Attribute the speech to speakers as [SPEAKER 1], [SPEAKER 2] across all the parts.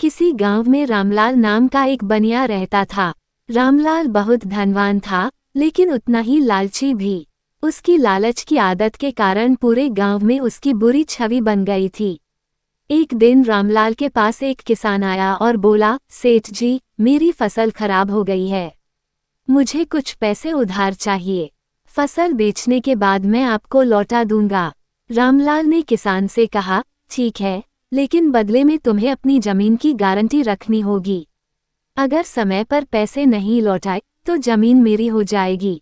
[SPEAKER 1] किसी गांव में रामलाल नाम का एक बनिया रहता था। रामलाल बहुत धनवान था, लेकिन उतना ही लालची भी। उसकी लालच की आदत के कारण पूरे गांव में उसकी बुरी छवि बन गई थी। एक दिन रामलाल के पास एक किसान आया और बोला, सेठ जी, मेरी फसल खराब हो गई है। मुझे कुछ पैसे उधार चाहिए। फसल बेचने के बाद मैं आपको लौटा दूंगा। रामलाल ने किसान से कहा, ठीक है, लेकिन बदले में तुम्हें अपनी जमीन की गारंटी रखनी होगी। अगर समय पर पैसे नहीं लौटाए तो जमीन मेरी हो जाएगी।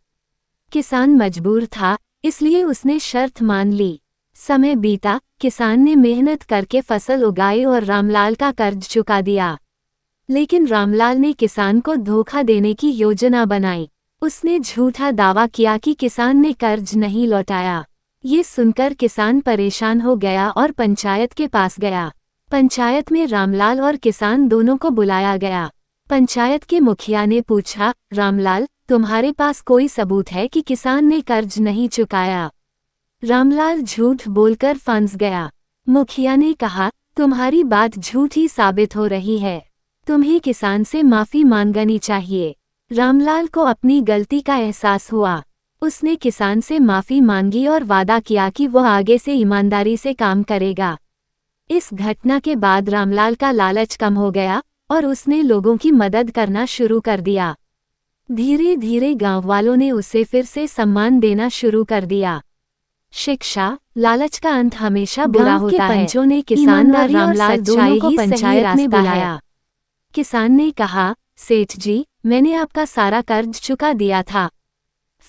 [SPEAKER 1] किसान मजबूर था, इसलिए उसने शर्त मान ली। समय बीता, किसान ने मेहनत करके फसल उगाई और रामलाल का कर्ज चुका दिया। लेकिन रामलाल ने किसान को धोखा देने की योजना बनाई। उसने झूठा दावा किया कि किसान ने कर्ज नहीं लौटाया। ये सुनकर किसान परेशान हो गया और पंचायत के पास गया। पंचायत में रामलाल और किसान दोनों को बुलाया गया। पंचायत के मुखिया ने पूछा, रामलाल, तुम्हारे पास कोई सबूत है कि किसान ने कर्ज नहीं चुकाया? रामलाल झूठ बोलकर फंस गया। मुखिया ने कहा, तुम्हारी बात झूठी साबित हो रही है। तुम्हें किसान से माफी मांगनी चाहिए। रामलाल को अपनी गलती का एहसास हुआ। उसने किसान से माफी मांगी और वादा किया कि वह आगे से ईमानदारी से काम करेगा। इस घटना के बाद रामलाल का लालच कम हो गया और उसने लोगों की मदद करना शुरू कर दिया। धीरे धीरे गांव वालों ने उसे फिर से सम्मान देना शुरू कर दिया। शिक्षा, लालच का अंत हमेशा बुरा होता है। पंचों ने किसान और रामलाल दोनों को पंचायत में बुलाया। किसान ने कहा, सेठ जी, मैंने आपका सारा कर्ज चुका दिया था,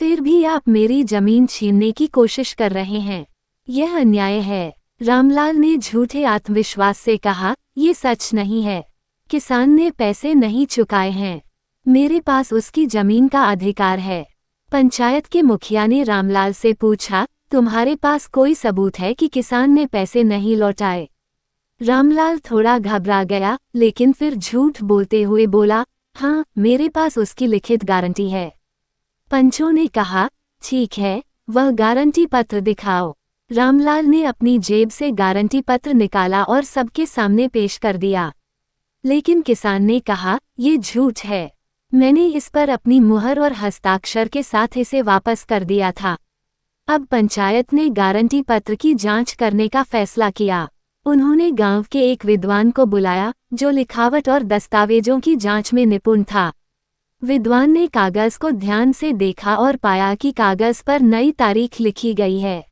[SPEAKER 1] फिर भी आप मेरी जमीन छीनने की कोशिश कर रहे हैं। यह अन्याय है। रामलाल ने झूठे आत्मविश्वास से कहा, ये सच नहीं है। किसान ने पैसे नहीं चुकाए हैं। मेरे पास उसकी जमीन का अधिकार है। पंचायत के मुखिया ने रामलाल से पूछा, तुम्हारे पास कोई सबूत है कि किसान ने पैसे नहीं लौटाए? रामलाल थोड़ा घबरा गया, लेकिन फिर झूठ बोलते हुए बोला, हाँ, मेरे पास उसकी लिखित गारंटी है। पंचों ने कहा, ठीक है, वह गारंटी पत्र दिखाओ। रामलाल ने अपनी जेब से गारंटी पत्र निकाला और सबके सामने पेश कर दिया। लेकिन किसान ने कहा, ये झूठ है। मैंने इस पर अपनी मुहर और हस्ताक्षर के साथ इसे वापस कर दिया था। अब पंचायत ने गारंटी पत्र की जांच करने का फैसला किया। उन्होंने गांव के एक विद्वान को बुलाया, जो लिखावट और दस्तावेजों की जांच में निपुण था। विद्वान ने कागज को ध्यान से देखा और पाया कि कागज पर नई तारीख लिखी गई है।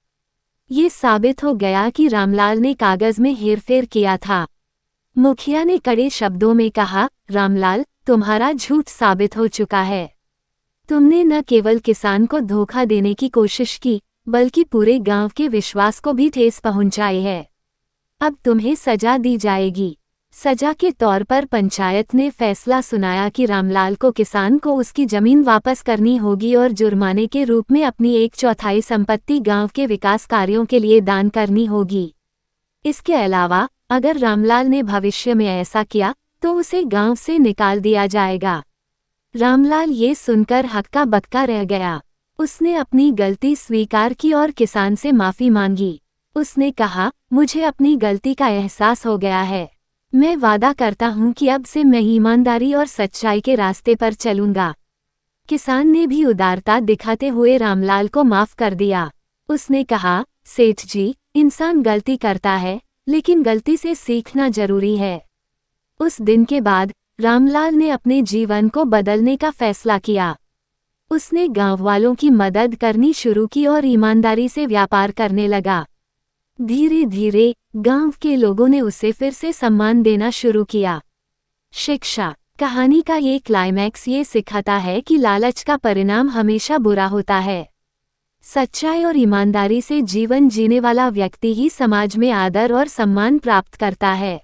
[SPEAKER 1] ये साबित हो गया कि रामलाल ने कागज में हेरफेर किया था। मुखिया ने कड़े शब्दों में कहा, रामलाल, तुम्हारा झूठ साबित हो चुका है। तुमने न केवल किसान को धोखा देने की कोशिश की, बल्कि पूरे गांव के विश्वास को भी ठेस पहुंचाई है। अब तुम्हें सजा दी जाएगी। सजा के तौर पर पंचायत ने फैसला सुनाया कि रामलाल को किसान को उसकी जमीन वापस करनी होगी और जुर्माने के रूप में अपनी 1/4 संपत्ति गांव के विकास कार्यों के लिए दान करनी होगी। इसके अलावा अगर रामलाल ने भविष्य में ऐसा किया तो उसे गांव से निकाल दिया जाएगा। रामलाल ये सुनकर हक्का बक्का रह गया। उसने अपनी गलती स्वीकार की और किसान से माफी मांगी। उसने कहा, मुझे अपनी गलती का एहसास हो गया है। मैं वादा करता हूँ कि अब से मैं ईमानदारी और सच्चाई के रास्ते पर चलूंगा। किसान ने भी उदारता दिखाते हुए रामलाल को माफ कर दिया। उसने कहा, सेठ जी, इंसान गलती करता है, लेकिन गलती से सीखना जरूरी है। उस दिन के बाद रामलाल ने अपने जीवन को बदलने का फैसला किया। उसने गांव वालों की मदद करनी शुरू की और ईमानदारी से व्यापार करने लगा। धीरे धीरे गांव के लोगों ने उसे फिर से सम्मान देना शुरू किया। शिक्षा, कहानी का ये क्लाइमैक्स ये सिखाता है कि लालच का परिणाम हमेशा बुरा होता है। सच्चाई और ईमानदारी से जीवन जीने वाला व्यक्ति ही समाज में आदर और सम्मान प्राप्त करता है।